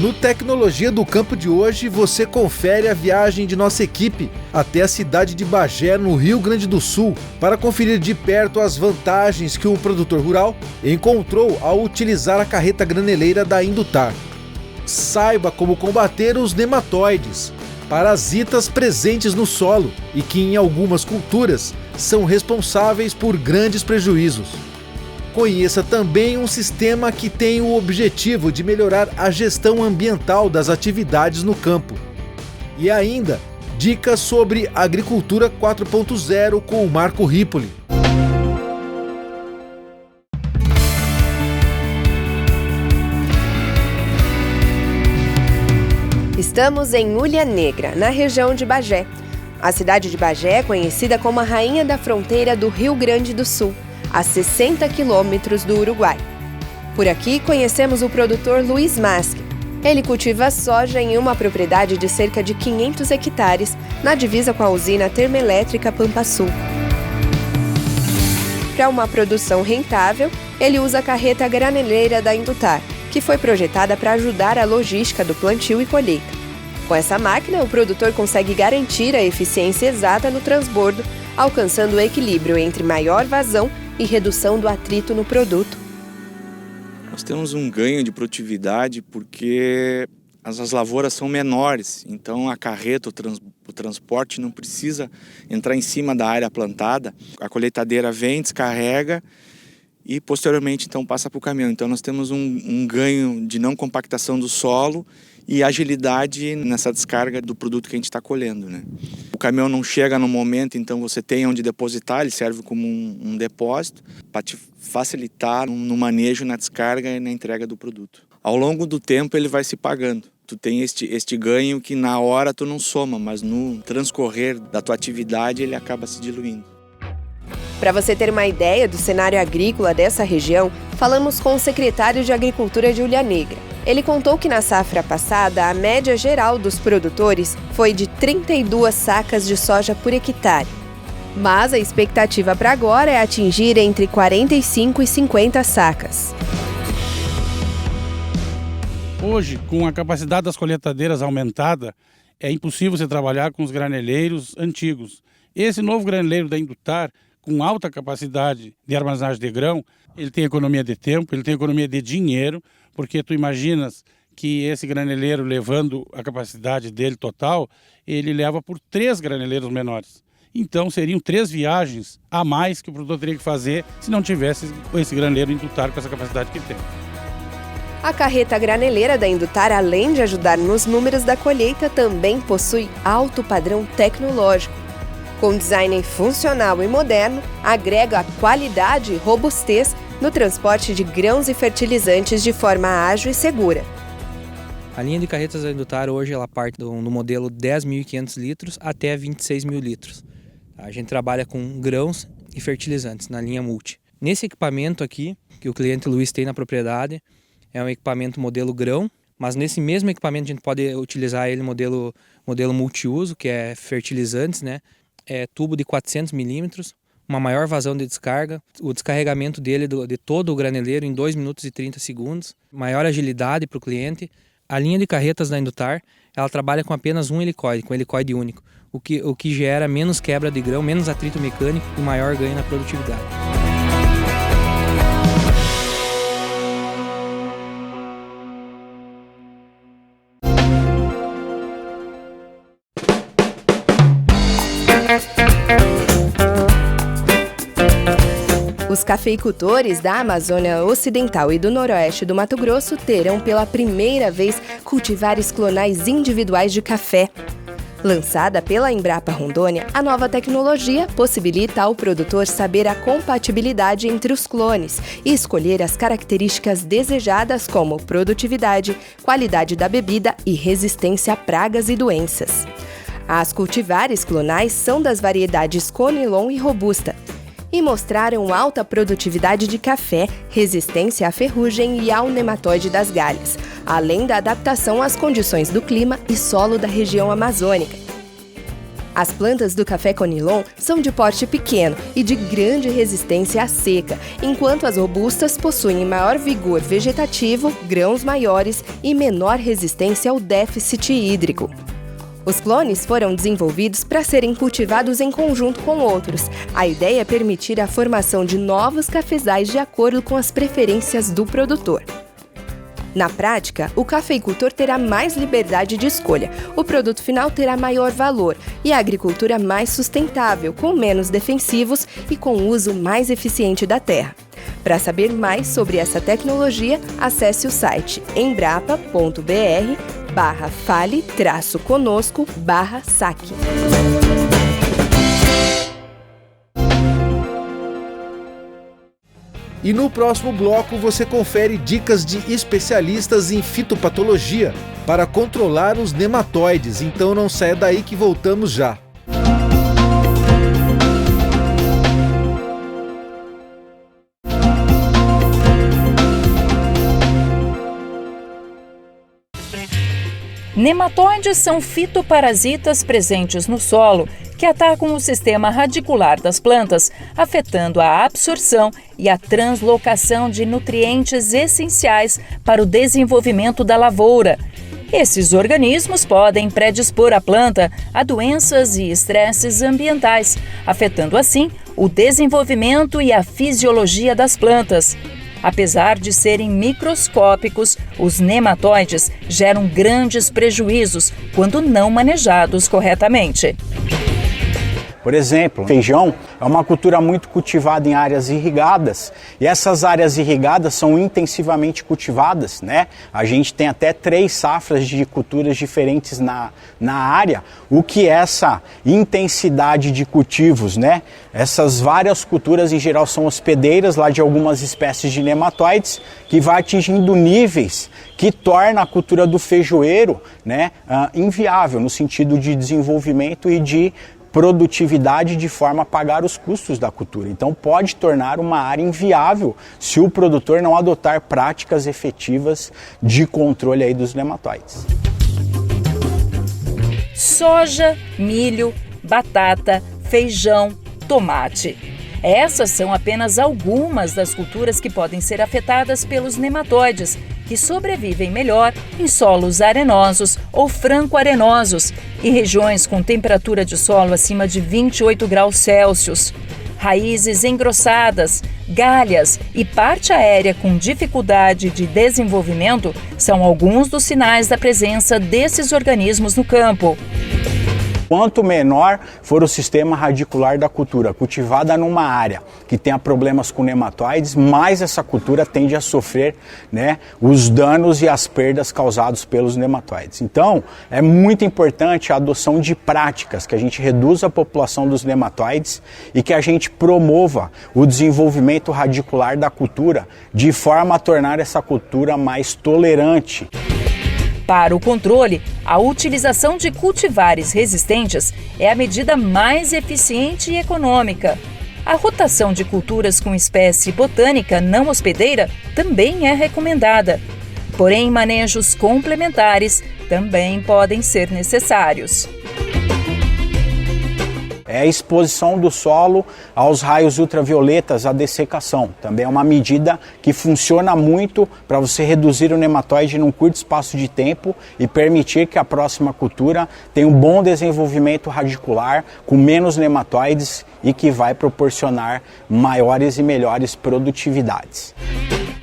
No Tecnologia do Campo de hoje, você confere a viagem de nossa equipe até a cidade de Bagé, no Rio Grande do Sul, para conferir de perto as vantagens que o produtor rural encontrou ao utilizar a carreta graneleira da Indutar. Saiba como combater os nematóides, parasitas presentes no solo e que em algumas culturas são responsáveis por grandes prejuízos. Conheça também um sistema que tem o objetivo de melhorar a gestão ambiental das atividades no campo. E ainda, dicas sobre agricultura 4.0 com o Marco Ripoli. Estamos em Ulha Negra, na região de Bagé. A cidade de Bagé é conhecida como a rainha da fronteira do Rio Grande do Sul, a 60 quilômetros do Uruguai. Por aqui conhecemos o produtor Luiz Masque. Ele cultiva soja em uma propriedade de cerca de 500 hectares, na divisa com a usina termoelétrica Pampa Sul. Para uma produção rentável, ele usa a carreta graneleira da Indutar, que foi projetada para ajudar a logística do plantio e colheita. Com essa máquina, o produtor consegue garantir a eficiência exata no transbordo, alcançando o equilíbrio entre maior vazão e redução do atrito no produto. Nós temos um ganho de produtividade porque as lavouras são menores, então a carreta, o transporte não precisa entrar em cima da área plantada. A colheitadeira vem, descarrega e posteriormente então passa para o caminhão. Então nós temos um ganho de não compactação do solo e agilidade nessa descarga do produto que a gente está colhendo, né? O caminhão não chega no momento, então você tem onde depositar, ele serve como um depósito para te facilitar no manejo, na descarga e na entrega do produto. Ao longo do tempo ele vai se pagando. Tu tem este ganho que na hora tu não soma, mas no transcorrer da tua atividade ele acaba se diluindo. Para você ter uma ideia do cenário agrícola dessa região, falamos com o secretário de Agricultura de Ulha Negra. Ele contou que na safra passada, a média geral dos produtores foi de 32 sacas de soja por hectare. Mas a expectativa para agora é atingir entre 45 e 50 sacas. Hoje, com a capacidade das colheitadeiras aumentada, é impossível você trabalhar com os graneleiros antigos. Esse novo graneleiro da Indutar, com alta capacidade de armazenagem de grão, ele tem economia de tempo, ele tem economia de dinheiro, porque tu imaginas que esse graneleiro, levando a capacidade dele total, ele leva por 3 graneleiros menores. Então seriam 3 viagens a mais que o produtor teria que fazer se não tivesse esse graneleiro Indutar com essa capacidade que ele tem. A carreta graneleira da Indutar, além de ajudar nos números da colheita, também possui alto padrão tecnológico. Com design funcional e moderno, agrega qualidade e robustez no transporte de grãos e fertilizantes de forma ágil e segura. A linha de carretas da Indutar hoje ela parte do modelo 10.500 litros até 26.000 litros. A gente trabalha com grãos e fertilizantes na linha multi. Nesse equipamento aqui, que o cliente Luiz tem na propriedade, é um equipamento modelo grão, mas nesse mesmo equipamento a gente pode utilizar ele modelo multiuso, que é fertilizantes, né? É tubo de 400 milímetros, uma maior vazão de descarga, o descarregamento dele de todo o graneleiro em 2 minutos e 30 segundos, maior agilidade para o cliente. A linha de carretas da Indutar, ela trabalha com apenas um helicoide, com helicoide único, o que gera menos quebra de grão, menos atrito mecânico e maior ganho na produtividade. Os cafeicultores da Amazônia Ocidental e do Noroeste do Mato Grosso terão pela primeira vez cultivares clonais individuais de café. Lançada pela Embrapa Rondônia, a nova tecnologia possibilita ao produtor saber a compatibilidade entre os clones e escolher as características desejadas como produtividade, qualidade da bebida e resistência a pragas e doenças. As cultivares clonais são das variedades Conilon e Robusta e mostraram alta produtividade de café, resistência à ferrugem e ao nematóide das galhas, além da adaptação às condições do clima e solo da região amazônica. As plantas do café conilon são de porte pequeno e de grande resistência à seca, enquanto as robustas possuem maior vigor vegetativo, grãos maiores e menor resistência ao déficit hídrico. Os clones foram desenvolvidos para serem cultivados em conjunto com outros. A ideia é permitir a formação de novos cafezais de acordo com as preferências do produtor. Na prática, o cafeicultor terá mais liberdade de escolha, o produto final terá maior valor e a agricultura mais sustentável, com menos defensivos e com uso mais eficiente da terra. Para saber mais sobre essa tecnologia, acesse o site embrapa.br/fale-conosco/saque. E no próximo bloco você confere dicas de especialistas em fitopatologia para controlar os nematóides. Então não saia daí que voltamos já. Nematóides são fitoparasitas presentes no solo que atacam o sistema radicular das plantas, afetando a absorção e a translocação de nutrientes essenciais para o desenvolvimento da lavoura. Esses organismos podem predispor a planta a doenças e estresses ambientais, afetando assim o desenvolvimento e a fisiologia das plantas. Apesar de serem microscópicos, os nematóides geram grandes prejuízos quando não manejados corretamente. Por exemplo, feijão é uma cultura muito cultivada em áreas irrigadas e essas áreas irrigadas são intensivamente cultivadas, né? A gente tem até 3 safras de culturas diferentes na área, o que essa intensidade de cultivos, né? Essas várias culturas em geral são hospedeiras lá de algumas espécies de nematóides que vai atingindo níveis que torna a cultura do feijoeiro, né, inviável no sentido de desenvolvimento e de produtividade de forma a pagar os custos da cultura. Então pode tornar uma área inviável se o produtor não adotar práticas efetivas de controle aí dos nematóides. Soja, milho, batata, feijão, tomate. Essas são apenas algumas das culturas que podem ser afetadas pelos nematóides, que sobrevivem melhor em solos arenosos ou franco-arenosos e regiões com temperatura de solo acima de 28 graus Celsius. Raízes engrossadas, galhas e parte aérea com dificuldade de desenvolvimento são alguns dos sinais da presença desses organismos no campo. Quanto menor for o sistema radicular da cultura cultivada numa área que tenha problemas com nematóides, mais essa cultura tende a sofrer, né, os danos e as perdas causados pelos nematóides. Então, é muito importante a adoção de práticas que a gente reduza a população dos nematóides e que a gente promova o desenvolvimento radicular da cultura de forma a tornar essa cultura mais tolerante. Para o controle, a utilização de cultivares resistentes é a medida mais eficiente e econômica. A rotação de culturas com espécie botânica não hospedeira também é recomendada. Porém, manejos complementares também podem ser necessários. É a exposição do solo aos raios ultravioletas, a dessecação. Também é uma medida que funciona muito para você reduzir o nematóide num curto espaço de tempo e permitir que a próxima cultura tenha um bom desenvolvimento radicular, com menos nematóides e que vai proporcionar maiores e melhores produtividades.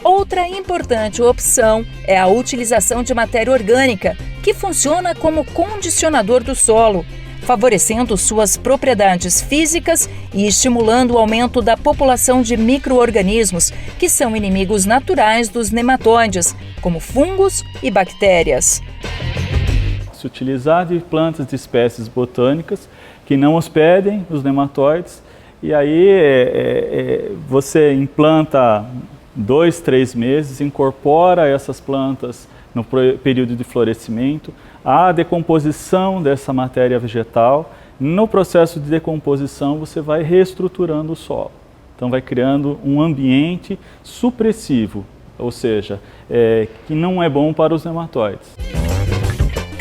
Outra importante opção é a utilização de matéria orgânica, que funciona como condicionador do solo, favorecendo suas propriedades físicas e estimulando o aumento da população de micro-organismos, que são inimigos naturais dos nematóides, como fungos e bactérias. Se utilizar de plantas de espécies botânicas que não hospedem os nematóides, e aí você implanta 2, 3 meses, incorpora essas plantas no período de florescimento, a decomposição dessa matéria vegetal. No processo de decomposição, você vai reestruturando o solo. Então, vai criando um ambiente supressivo, ou seja, que não é bom para os nematóides.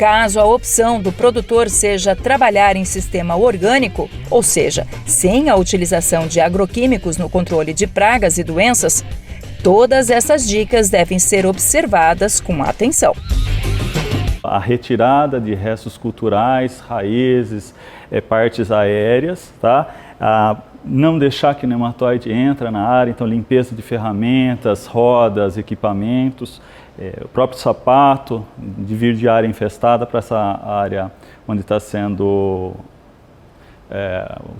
Caso a opção do produtor seja trabalhar em sistema orgânico, ou seja, sem a utilização de agroquímicos no controle de pragas e doenças, todas essas dicas devem ser observadas com atenção. A retirada de restos culturais, raízes, partes aéreas, tá? Não deixar que o nematóide entre na área, então limpeza de ferramentas, rodas, equipamentos, o próprio sapato, de vir de área infestada para essa área onde está sendo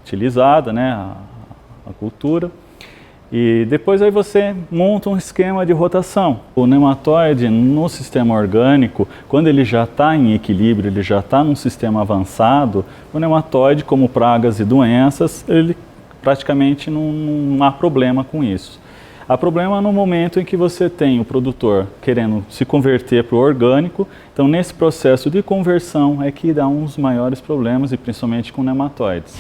utilizada, né, a cultura. E depois aí você monta um esquema de rotação. O nematóide no sistema orgânico, quando ele já está em equilíbrio, ele já está num sistema avançado, o nematóide, como pragas e doenças, ele praticamente não há problema com isso. Há problema no momento em que você tem o produtor querendo se converter para o orgânico, então nesse processo de conversão é que dá uns maiores problemas, e principalmente com nematóides.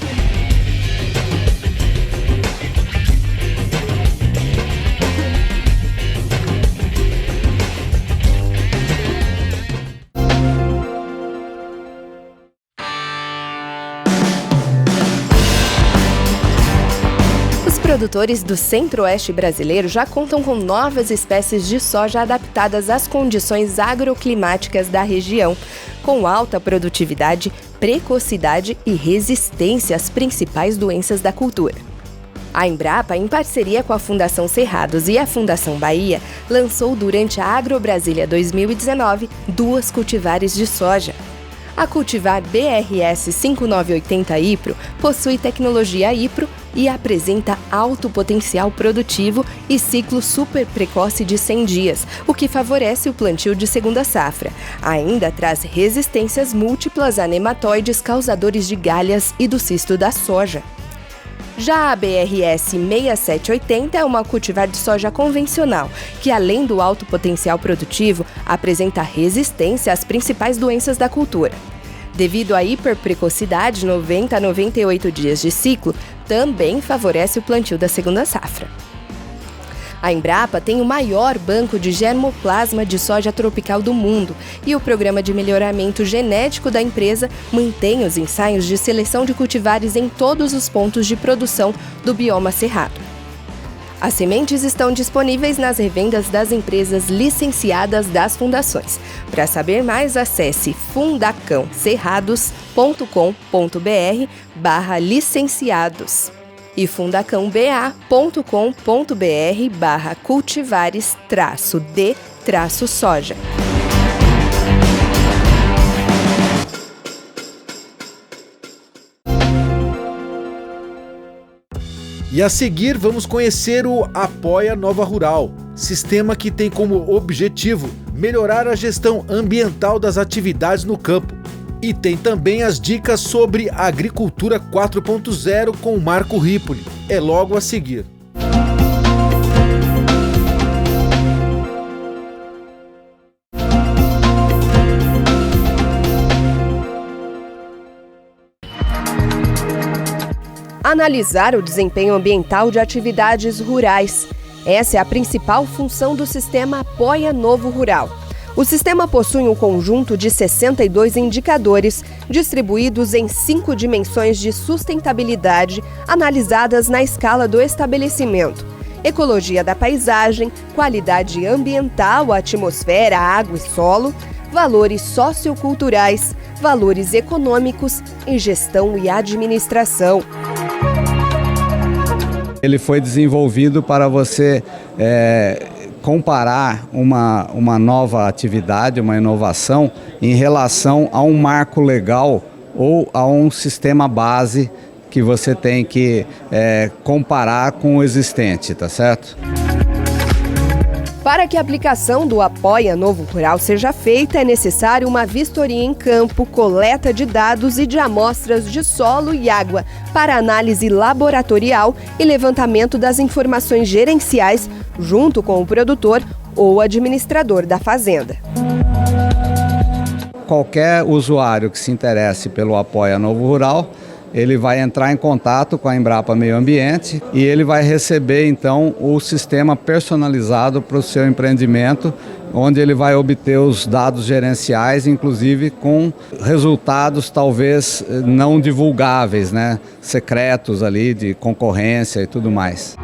Os produtores do centro-oeste brasileiro já contam com novas espécies de soja adaptadas às condições agroclimáticas da região, com alta produtividade, precocidade e resistência às principais doenças da cultura. A Embrapa, em parceria com a Fundação Cerrados e a Fundação Bahia, lançou durante a AgroBrasília 2019 duas cultivares de soja. A cultivar BRS 5980 IPRO possui tecnologia IPRO e apresenta alto potencial produtivo e ciclo super precoce de 100 dias, o que favorece o plantio de segunda safra. Ainda traz resistências múltiplas a nematóides causadores de galhas e do cisto da soja. Já a BRS 6780 é uma cultivar de soja convencional, que além do alto potencial produtivo, apresenta resistência às principais doenças da cultura. Devido à hiperprecocidade, 90 a 98 dias de ciclo, também favorece o plantio da segunda safra. A Embrapa tem o maior banco de germoplasma de soja tropical do mundo e o programa de melhoramento genético da empresa mantém os ensaios de seleção de cultivares em todos os pontos de produção do bioma cerrado. As sementes estão disponíveis nas revendas das empresas licenciadas das fundações. Para saber mais, acesse fundacãocerrados.com.br/licenciados e fundacãoba.com.br/cultivares-d-soja. E a seguir vamos conhecer o Apoia Nova Rural, sistema que tem como objetivo melhorar a gestão ambiental das atividades no campo. E tem também as dicas sobre agricultura 4.0 com o Marco Ripoli. É logo a seguir. Analisar o desempenho ambiental de atividades rurais. Essa é a principal função do sistema Apoia Novo Rural. O sistema possui um conjunto de 62 indicadores, distribuídos em 5 dimensões de sustentabilidade, analisadas na escala do estabelecimento: ecologia da paisagem, qualidade ambiental, atmosfera, água e solo, valores socioculturais, valores econômicos e gestão e administração. Ele foi desenvolvido para você comparar uma nova atividade, uma inovação, em relação a um marco legal ou a um sistema base que você tem que comparar com o existente, tá certo? Para que a aplicação do Apoia Novo Rural seja feita, é necessário uma vistoria em campo, coleta de dados e de amostras de solo e água para análise laboratorial e levantamento das informações gerenciais junto com o produtor ou administrador da fazenda. Qualquer usuário que se interesse pelo Apoia Novo Rural, ele vai entrar em contato com a Embrapa Meio Ambiente e ele vai receber então o sistema personalizado para o seu empreendimento onde ele vai obter os dados gerenciais, inclusive com resultados talvez não divulgáveis, né? Secretos ali de concorrência e tudo mais.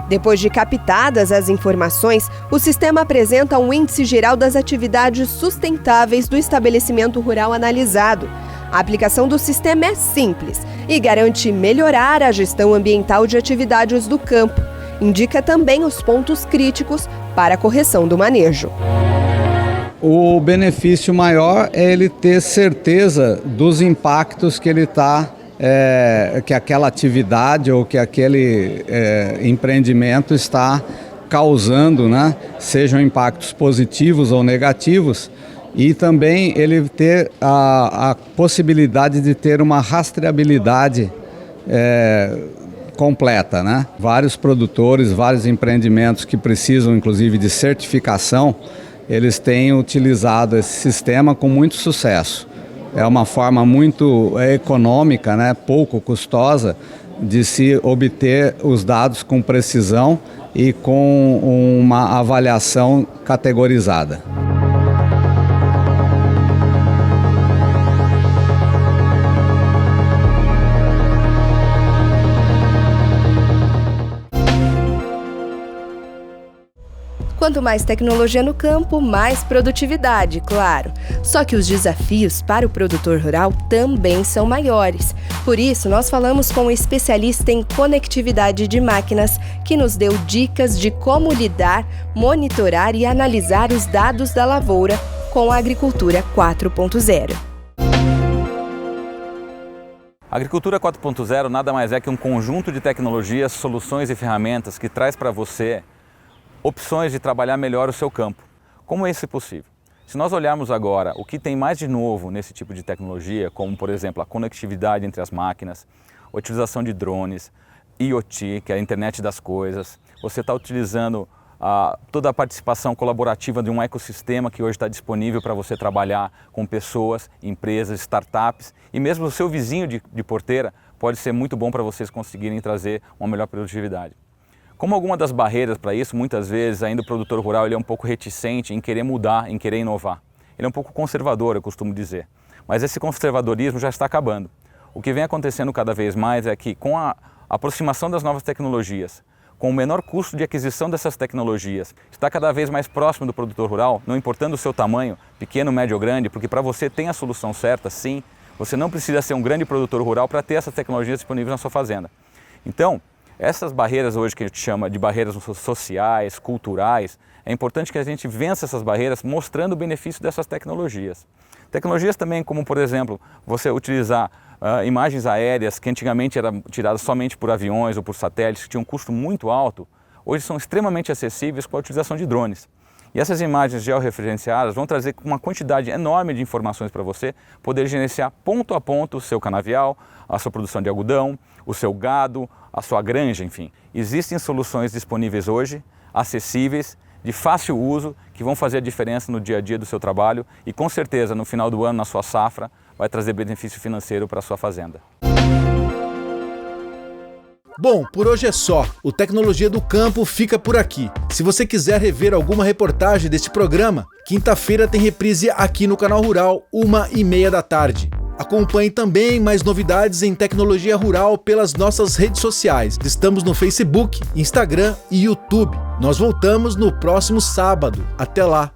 Depois de captadas as informações, o sistema apresenta um índice geral das atividades sustentáveis do estabelecimento rural analisado. A aplicação do sistema é simples e garante melhorar a gestão ambiental de atividades do campo. Indica também os pontos críticos para a correção do manejo. O benefício maior é ele ter certeza dos impactos que ele que aquela atividade ou que aquele empreendimento está causando, né? Sejam impactos positivos ou negativos, e também ele ter a possibilidade de ter uma rastreabilidade completa, né? Vários produtores, vários empreendimentos que precisam inclusive de certificação, eles têm utilizado esse sistema com muito sucesso. É uma forma muito econômica, né? Pouco custosa, de se obter os dados com precisão e com uma avaliação categorizada. Quanto mais tecnologia no campo, mais produtividade, claro. Só que os desafios para o produtor rural também são maiores. Por isso, nós falamos com um especialista em conectividade de máquinas, que nos deu dicas de como lidar, monitorar e analisar os dados da lavoura com a Agricultura 4.0. A Agricultura 4.0 nada mais é que um conjunto de tecnologias, soluções e ferramentas que traz para você opções de trabalhar melhor o seu campo. Como é isso possível? Se nós olharmos agora o que tem mais de novo nesse tipo de tecnologia, como por exemplo a conectividade entre as máquinas, a utilização de drones, IoT, que é a internet das coisas, você está utilizando toda a participação colaborativa de um ecossistema que hoje está disponível para você trabalhar com pessoas, empresas, startups, e mesmo o seu vizinho de porteira pode ser muito bom para vocês conseguirem trazer uma melhor produtividade. Como alguma das barreiras para isso, muitas vezes ainda o produtor rural ele é um pouco reticente em querer mudar, em querer inovar. Ele é um pouco conservador, eu costumo dizer. Mas esse conservadorismo já está acabando. O que vem acontecendo cada vez mais é que com a aproximação das novas tecnologias, com o menor custo de aquisição dessas tecnologias, está cada vez mais próximo do produtor rural, não importando o seu tamanho, pequeno, médio ou grande, porque para você tem a solução certa, sim, você não precisa ser um grande produtor rural para ter essas tecnologias disponíveis na sua fazenda. Então, essas barreiras hoje que a gente chama de barreiras sociais, culturais, é importante que a gente vença essas barreiras mostrando o benefício dessas tecnologias. Tecnologias também como, por exemplo, você utilizar imagens aéreas que antigamente eram tiradas somente por aviões ou por satélites, que tinham um custo muito alto, hoje são extremamente acessíveis com a utilização de drones. E essas imagens georreferenciadas vão trazer uma quantidade enorme de informações para você poder gerenciar ponto a ponto o seu canavial, a sua produção de algodão, o seu gado, a sua granja, enfim. Existem soluções disponíveis hoje, acessíveis, de fácil uso, que vão fazer a diferença no dia a dia do seu trabalho e com certeza no final do ano, na sua safra, vai trazer benefício financeiro para a sua fazenda. Bom, por hoje é só. O Tecnologia do Campo fica por aqui. Se você quiser rever alguma reportagem deste programa, quinta-feira tem reprise aqui no Canal Rural, 1h30 da tarde. Acompanhe também mais novidades em tecnologia rural pelas nossas redes sociais. Estamos no Facebook, Instagram e YouTube. Nós voltamos no próximo sábado. Até lá!